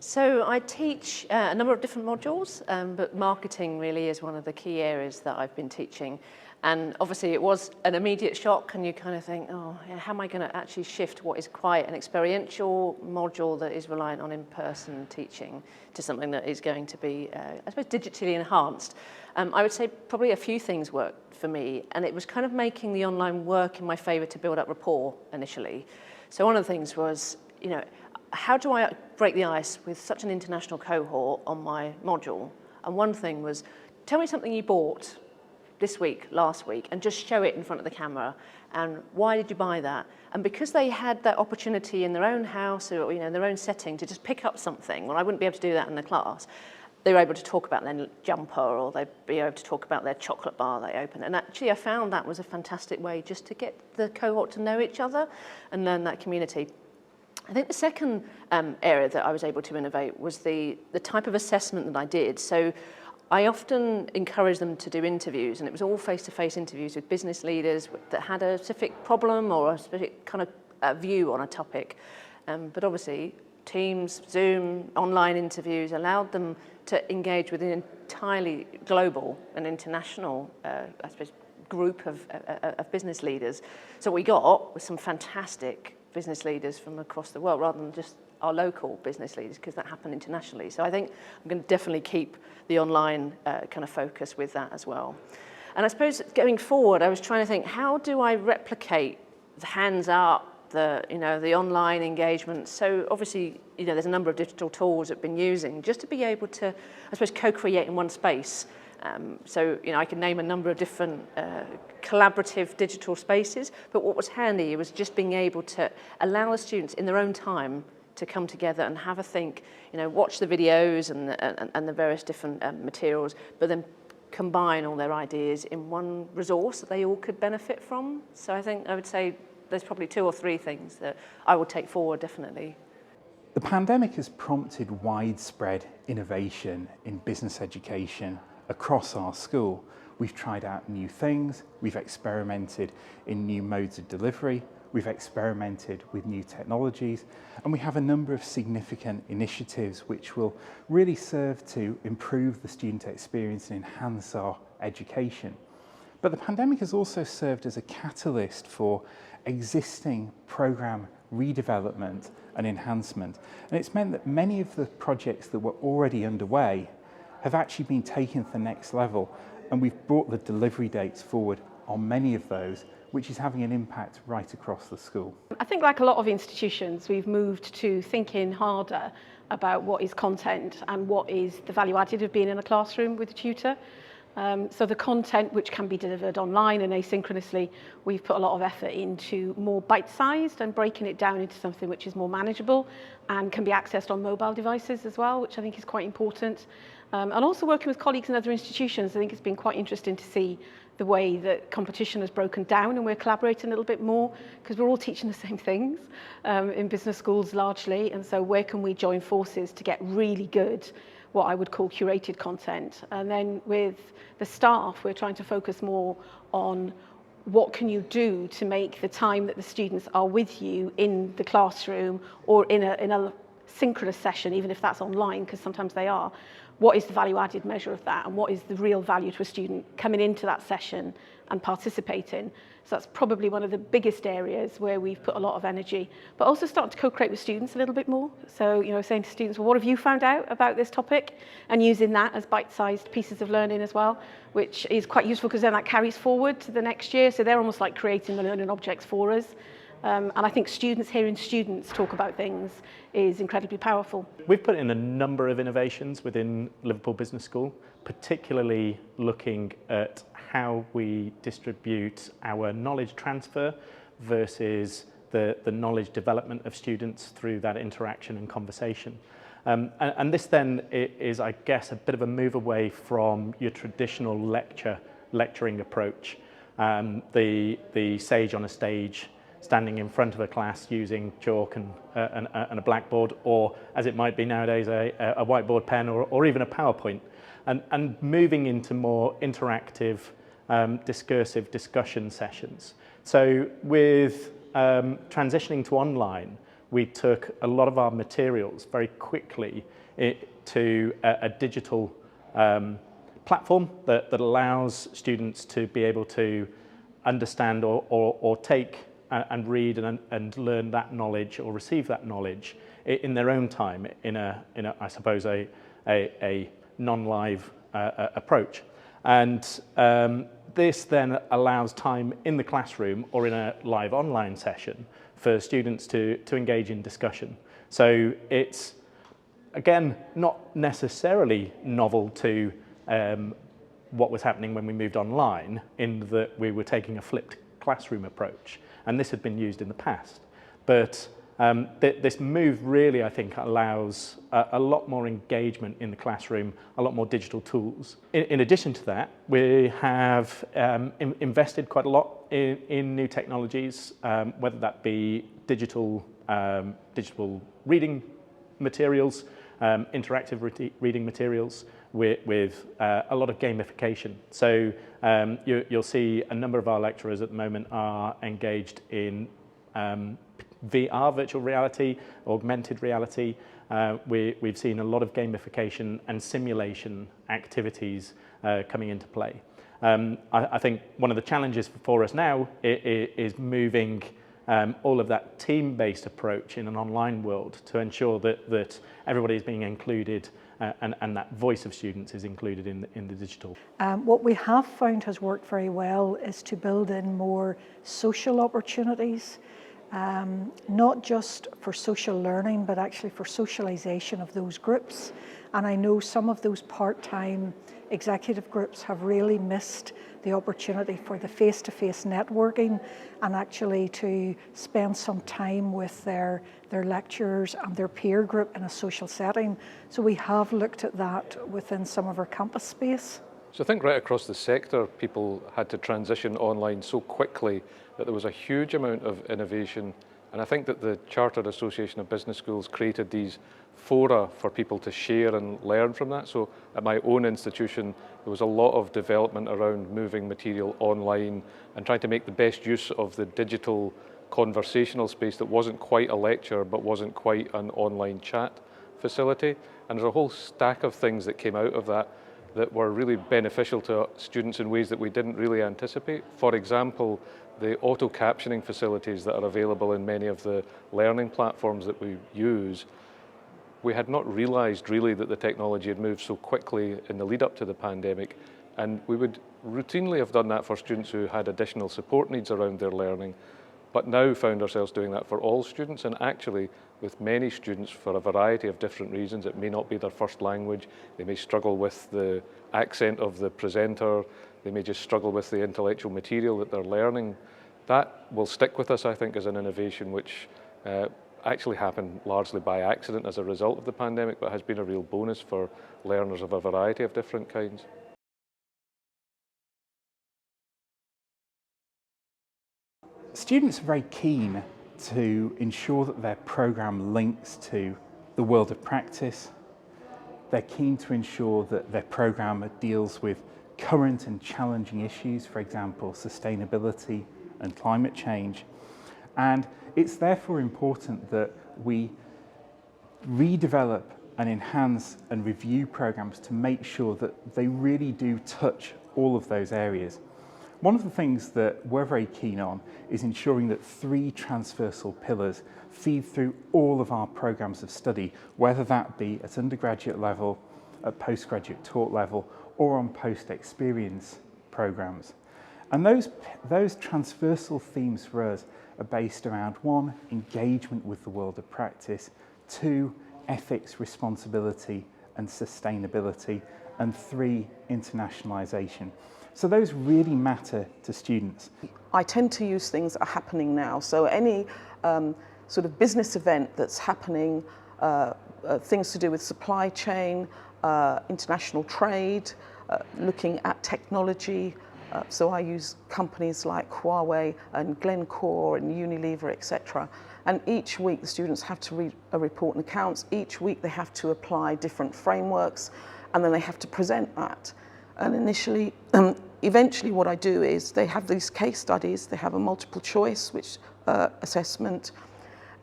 So I teach a number of different modules, but marketing really is one of the key areas that I've been teaching. And obviously it was an immediate shock, and you kind of think, oh, yeah, how am I going to actually shift what is quite an experiential module that is reliant on in-person teaching to something that is going to be, I suppose, digitally enhanced? I would say probably a few things worked for me, and it was kind of making the online work in my favour to build up rapport initially. So one of the things was, you know, how do I break the ice with such an international cohort on my module? And one thing was, tell me something you bought this week, last week, and just show it in front of the camera. And why did you buy that? And because they had that opportunity in their own house or in their own setting to just pick up something, well, I wouldn't be able to do that in the class. They were able to talk about their jumper, or they'd be able to talk about their chocolate bar they opened. And actually, I found that was a fantastic way just to get the cohort to know each other and learn that community. I think the second area that I was able to innovate was the type of assessment that I did. So I often encourage them to do interviews, and it was all face-to-face interviews with business leaders that had a specific problem or a specific kind of view on a topic. But obviously, Teams, Zoom, online interviews allowed them to engage with an entirely global and international, I suppose, group of business leaders. So what we got was some fantastic business leaders from across the world, rather than just our local business leaders, because that happened internationally. So I think I'm going to definitely keep the online kind of focus with that as well. And I suppose going forward, I was trying to think, how do I replicate the hands up, the online engagement? So obviously, there's a number of digital tools that I've been using just to be able to, I suppose, co-create in one space. So I can name a number of different collaborative digital spaces, but what was handy was just being able to allow the students in their own time to come together and have a think, watch the videos and the various different materials, but then combine all their ideas in one resource that they all could benefit from. So I think I would say there's probably 2 or 3 things that I would take forward, definitely. The pandemic has prompted widespread innovation in business education across our school. We've tried out new things, we've experimented in new modes of delivery, we've experimented with new technologies, and we have a number of significant initiatives which will really serve to improve the student experience and enhance our education. But the pandemic has also served as a catalyst for existing programme redevelopment and enhancement. And it's meant that many of the projects that were already underway have actually been taken to the next level, and we've brought the delivery dates forward on many of those, which is having an impact right across the school. I think, like a lot of institutions, we've moved to thinking harder about what is content and what is the value added of being in a classroom with a tutor. So the content which can be delivered online and asynchronously, we've put a lot of effort into more bite-sized and breaking it down into something which is more manageable and can be accessed on mobile devices as well, which I think is quite important. And also working with colleagues in other institutions, I think it's been quite interesting to see the way that competition has broken down and we're collaborating a little bit more, because we're all teaching the same things in business schools largely. And so where can we join forces to get really good, what I would call curated content? And then with the staff, we're trying to focus more on what can you do to make the time that the students are with you in the classroom or in a synchronous session, even if that's online, because sometimes they are, what is the value added measure of that, and what is the real value to a student coming into that session and participating? So that's probably one of the biggest areas where we've put a lot of energy, but also starting to co-create with students a little bit more. So, saying to students, well, what have you found out about this topic? And using that as bite-sized pieces of learning as well, which is quite useful because then that carries forward to the next year. So they're almost like creating the learning objects for us. And I think hearing students talk about things is incredibly powerful. We've put in a number of innovations within Liverpool Business School, particularly looking at how we distribute our knowledge transfer versus the knowledge development of students through that interaction and conversation. And this then is, I guess, a bit of a move away from your traditional lecturing approach, the sage on a stage, standing in front of a class using chalk and a blackboard, or as it might be nowadays, a whiteboard pen or even a PowerPoint, and moving into more interactive, discursive discussion sessions. So with transitioning to online, we took a lot of our materials very quickly to a digital platform that allows students to be able to understand or take and read and learn that knowledge or receive that knowledge in their own time in a I suppose a non-live approach. And this then allows time in the classroom or in a live online session for students to engage in discussion. So it's, again, not necessarily novel to what was happening when we moved online, in that we were taking a flipped classroom approach, and this had been used in the past. But this move really, I think, allows a lot more engagement in the classroom, a lot more digital tools. In addition to that, we have invested quite a lot in new technologies, whether that be digital reading materials, interactive reading materials, with a lot of gamification. So you'll see a number of our lecturers at the moment are engaged in VR, virtual reality, augmented reality. We've seen a lot of gamification and simulation activities coming into play. I think one of the challenges for us now is moving all of that team-based approach in an online world to ensure that everybody is being included and that voice of students is included in the digital. What we have found has worked very well is to build in more social opportunities, not just for social learning, but actually for socialisation of those groups. And I know some of those part-time executive groups have really missed the opportunity for the face-to-face networking and actually to spend some time with their lecturers and their peer group in a social setting. So we have looked at that within some of our campus space. So I think right across the sector, people had to transition online so quickly that there was a huge amount of innovation. And I think that the Chartered Association of Business Schools created these fora for people to share and learn from that. So at my own institution, there was a lot of development around moving material online and trying to make the best use of the digital conversational space that wasn't quite a lecture, but wasn't quite an online chat facility. And there's a whole stack of things that came out of that that were really beneficial to students in ways that we didn't really anticipate. For example, the auto captioning facilities that are available in many of the learning platforms that we use, we had not realized really that the technology had moved so quickly in the lead up to the pandemic. And we would routinely have done that for students who had additional support needs around their learning, but now found ourselves doing that for all students. And actually, with many students, for a variety of different reasons, it may not be their first language, they may struggle with the accent of the presenter, they may just struggle with the intellectual material that they're learning. That will stick with us, I think, as an innovation which actually happened largely by accident as a result of the pandemic, but has been a real bonus for learners of a variety of different kinds. Students are very keen to ensure that their programme links to the world of practice. They're keen to ensure that their programme deals with current and challenging issues, for example, sustainability and climate change. And it's therefore important that we redevelop and enhance and review programmes to make sure that they really do touch all of those areas. One of the things that we're very keen on is ensuring that 3 transversal pillars feed through all of our programmes of study, whether that be at undergraduate level, at postgraduate taught level, or on post-experience programmes. And those transversal themes for us are based around 1, engagement with the world of practice, 2, ethics, responsibility and sustainability, and 3, internationalisation. So those really matter to students. I tend to use things that are happening now. So any sort of business event that's happening, things to do with supply chain, international trade, looking at technology. So I use companies like Huawei and Glencore and Unilever, etc. And each week the students have to read a report and accounts. Each week they have to apply different frameworks, and then they have to present that. And eventually what I do is they have these case studies, they have a multiple choice assessment,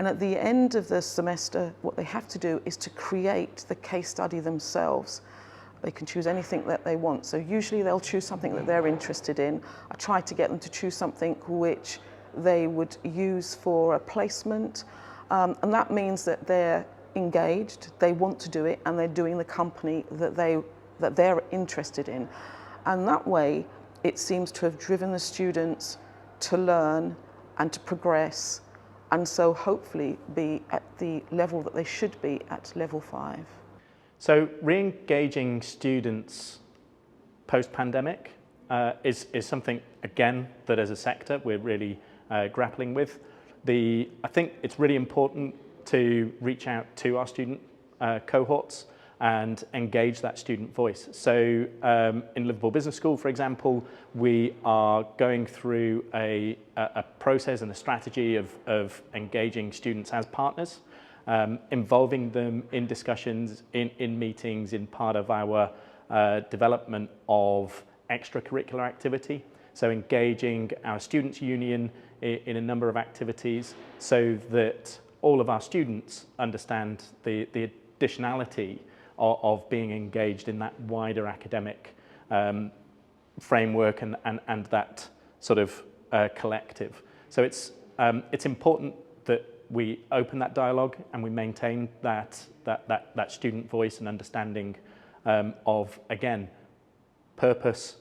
And at the end of the semester, what they have to do is to create the case study themselves. They can choose anything that they want. So usually they'll choose something that they're interested in. I try to get them to choose something which they would use for a placement. And that means that they're engaged, they want to do it, and they're doing the company that they're interested in. And that way, it seems to have driven the students to learn and to progress, and so hopefully be at the level that they should be at level 5. So re-engaging students post-pandemic is something, again, that as a sector we're really grappling with. I think it's really important to reach out to our student cohorts and engage that student voice. So in Liverpool Business School, for example, we are going through a process and a strategy of engaging students as partners, involving them in discussions, in meetings, in part of our development of extracurricular activity. So engaging our students' union in a number of activities so that all of our students understand the additionality of being engaged in that wider academic framework and that sort of collective. So it's important that we open that dialogue and we maintain that student voice and understanding of, again, purpose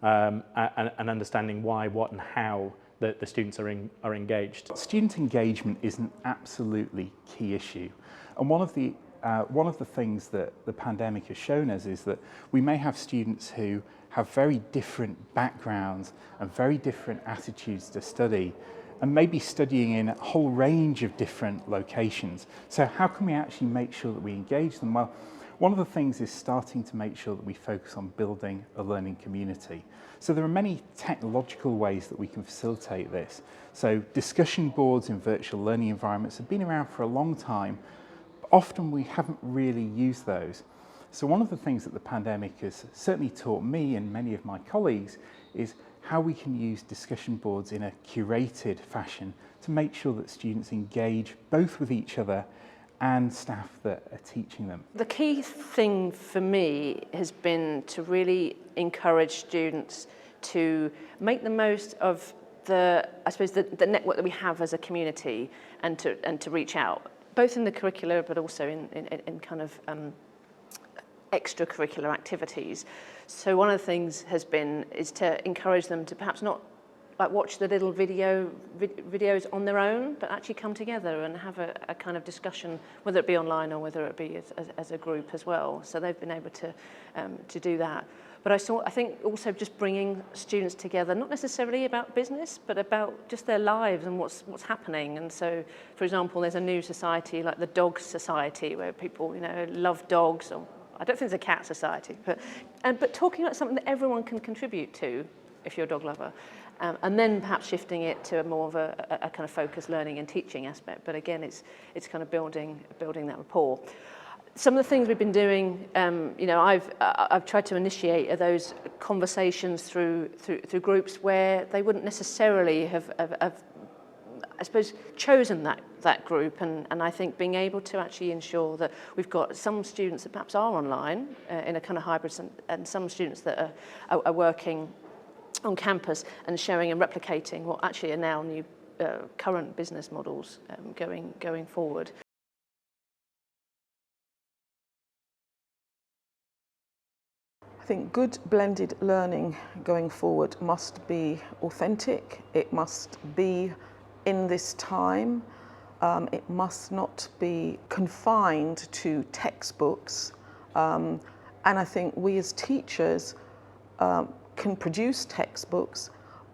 and understanding why, what and how the students are engaged. Student engagement is an absolutely key issue, and one of the things that the pandemic has shown us is that we may have students who have very different backgrounds and very different attitudes to study, and maybe studying in a whole range of different locations. So how can we actually make sure that we engage them? Well, one of the things is starting to make sure that we focus on building a learning community. So there are many technological ways that we can facilitate this. So discussion boards in virtual learning environments have been around for a long time, but often we haven't really used those. So one of the things that the pandemic has certainly taught me and many of my colleagues is how we can use discussion boards in a curated fashion to make sure that students engage both with each other and staff that are teaching them. The key thing for me has been to really encourage students to make the most of the network that we have as a community and to reach out, both in the curricula but also in kind of extracurricular activities. So one of the things is to encourage them to perhaps not watch the little videos on their own, but actually come together and have a kind of discussion, whether it be online or whether it be as a group as well. So they've been able to do that. But I think also just bringing students together, not necessarily about business, but about just their lives and what's happening. And so, for example, there's a new society like the Dog Society where people, love dogs, or I don't think there's a cat society, but talking about something that everyone can contribute to if you're a dog lover. And then perhaps shifting it to more of a kind of focused learning and teaching aspect. But again, it's kind of building that rapport. Some of the things we've been doing, I've tried to initiate those conversations through groups where they wouldn't necessarily have I suppose, chosen that group, and I think being able to actually ensure that we've got some students that perhaps are online in a kind of hybrid, and some students that are working on campus and showing and replicating what actually are now new current business models going forward. I think good blended learning going forward must be authentic, it must be in this time, it must not be confined to textbooks, and I think we as teachers can produce textbooks,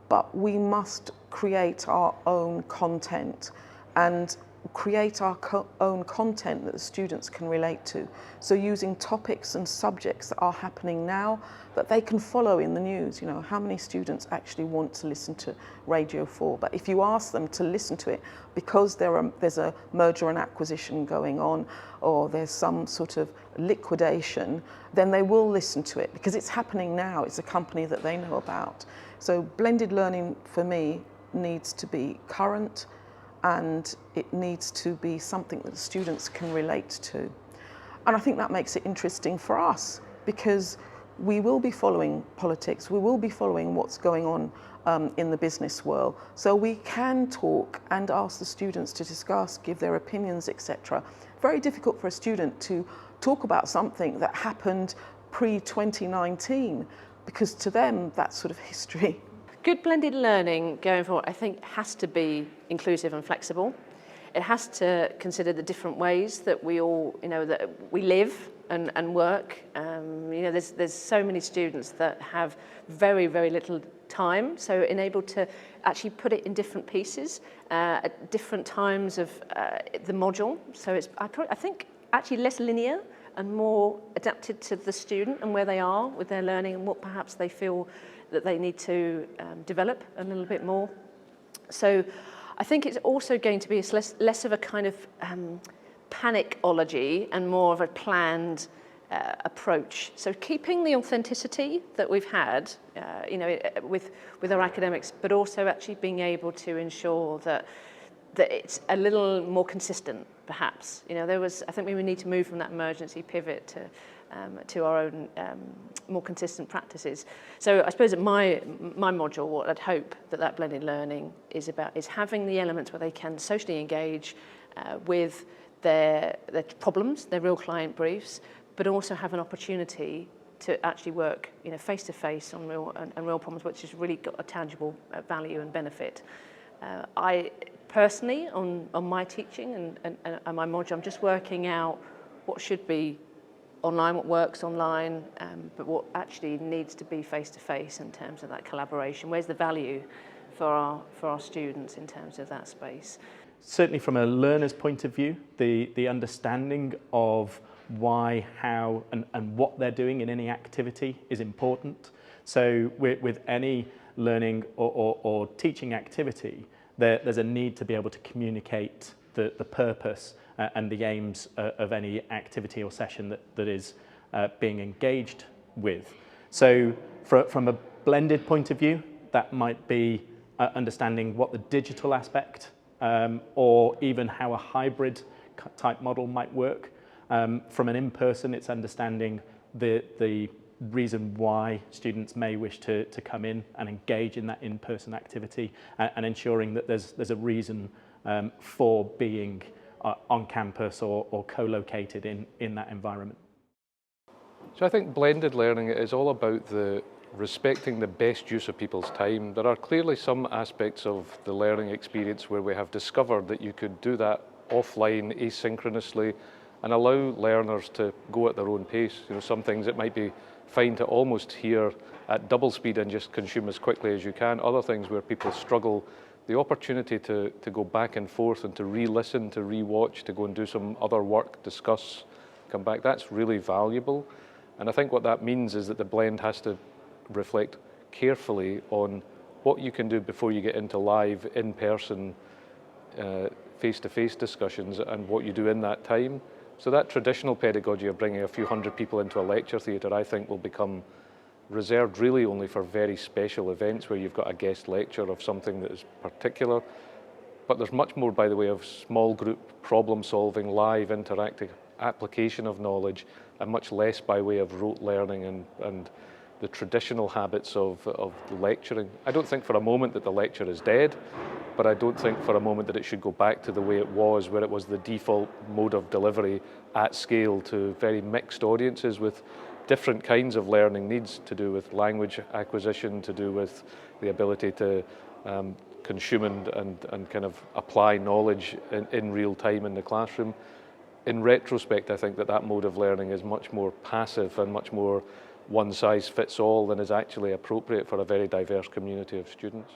but we must create our own content and create our own content that the students can relate to. So using topics and subjects that are happening now that they can follow in the news. How many students actually want to listen to Radio 4? But if you ask them to listen to it because there's a merger and acquisition going on, or there's some sort of liquidation, then they will listen to it because it's happening now. It's a company that they know about. So blended learning for me needs to be current, and it needs to be something that the students can relate to. And I think that makes it interesting for us, because we will be following politics, we will be following what's going on in the business world. So we can talk and ask the students to discuss, give their opinions, etc. Very difficult for a student to talk about something that happened pre-2019, because to them that's sort of history. Good blended learning going forward, I think, has to be inclusive and flexible. It has to consider the different ways that we all, that we live and work. There's so many students that have very, very little time, so enabled to actually put it in different pieces at different times of the module. So it's, I think, actually less linear and more adapted to the student and where they are with their learning and what perhaps they feel that they need to develop a little bit more. So I think it's also going to be less of a kind of panicology and more of a planned approach. So keeping the authenticity that we've had, with our academics, but also actually being able to ensure that it's a little more consistent, perhaps. I think we need to move from that emergency pivot to our own more consistent practices. So I suppose at my module, what I'd hope that blended learning is about is having the elements where they can socially engage with their problems, their real client briefs, but also have an opportunity to actually work face to face on real problems, which has really got a tangible value and benefit. I personally, on my teaching and my module, I'm just working out what should be online, what works online, but what actually needs to be face-to-face in terms of that collaboration. Where's the value for our students in terms of that space? Certainly from a learner's point of view, the understanding of why, how, and what they're doing in any activity is important. So with any learning or teaching activity, there's a need to be able to communicate the purpose and the aims of any activity or session that is being engaged with. So from a blended point of view, that might be understanding what the digital aspect or even how a hybrid type model might work. From an in-person, it's understanding the reason why students may wish to come in and engage in that in-person activity and ensuring that there's a reason for being on campus or co-located in that environment. So I think blended learning is all about respecting the best use of people's time. There are clearly some aspects of the learning experience where we have discovered that you could do that offline, asynchronously, and allow learners to go at their own pace. Some things it might be fine to almost hear at double speed and just consume as quickly as you can. Other things where people struggle, the opportunity to go back and forth and to re-listen, to re-watch, to go and do some other work, discuss, come back, that's really valuable. And I think what that means is that the blend has to reflect carefully on what you can do before you get into live, in-person, face-to-face discussions and what you do in that time. So that traditional pedagogy of bringing a few hundred people into a lecture theatre, I think, will become reserved really only for very special events where you've got a guest lecture of something that is particular. But there's much more by the way of small group problem solving, live interactive application of knowledge, and much less by way of rote learning and the traditional habits of lecturing. I don't think for a moment that the lecture is dead, but I don't think for a moment that it should go back to the way it was, where it was the default mode of delivery at scale to very mixed audiences with different kinds of learning needs to do with language acquisition, to do with the ability to consume and kind of apply knowledge in real time in the classroom. In retrospect, I think that mode of learning is much more passive and much more one size fits all than is actually appropriate for a very diverse community of students.